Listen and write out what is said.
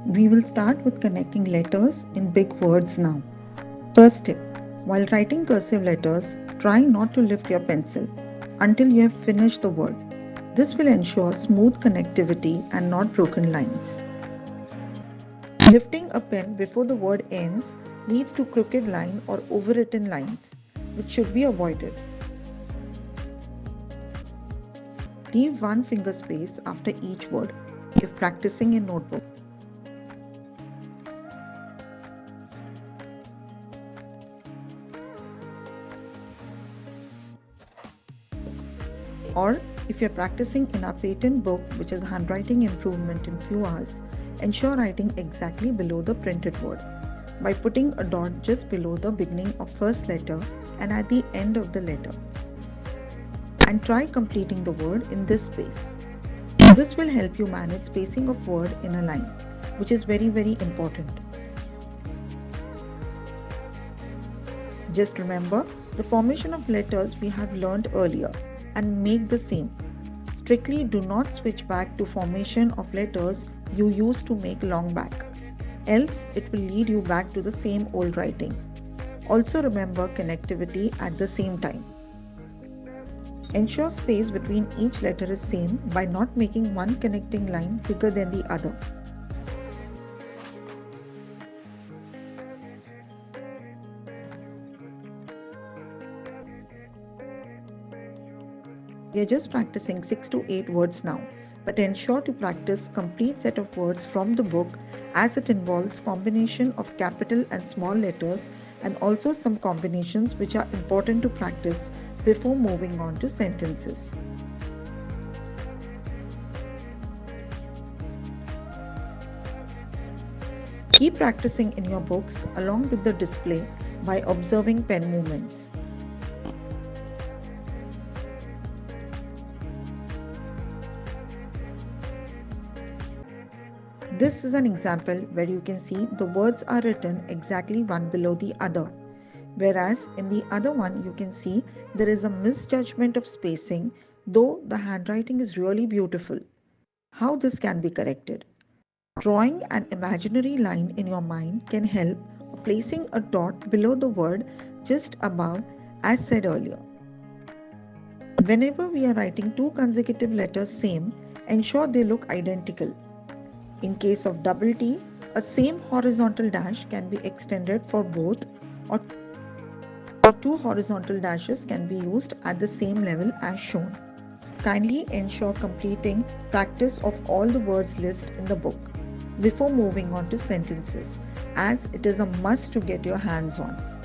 We will start with connecting letters in big words now. First tip, while writing cursive letters, try not to lift your pencil until you have finished the word. This will ensure smooth connectivity and not broken lines. Lifting a pen before the word ends leads to crooked line or overwritten lines, which should be avoided. Leave one finger space after each word if practicing in notebook. Or if you're practicing in a patent book, which is handwriting improvement in few hours, ensure writing exactly below the printed word by putting a dot just below the beginning of first letter and at the end of the letter. And try completing the word in this space. This will help you manage spacing of word in a line, which is very important. Just remember the formation of letters we have learned earlier and make the same. Strictly do not switch back to formation of letters you used to make long back, else it will lead you back to the same old writing. Also remember connectivity at the same time. Ensure space between each letter is same by not making one connecting line bigger than the other. We are just practicing 6 to 8 words now, but ensure to practice complete set of words from the book as it involves combination of capital and small letters and also some combinations which are important to practice before moving on to sentences. Keep practicing in your books along with the display by observing pen movements. This is an example where you can see the words are written exactly one below the other, whereas in the other one you can see there is a misjudgment of spacing, though the handwriting is really beautiful. How this can be corrected? Drawing an imaginary line in your mind can help, or placing a dot below the word just above as said earlier. Whenever we are writing two consecutive letters same, ensure they look identical. In case of double T, a same horizontal dash can be extended for both, or two horizontal dashes can be used at the same level as shown. Kindly ensure completing practice of all the words list in the book before moving on to sentences, as it is a must to get your hands on.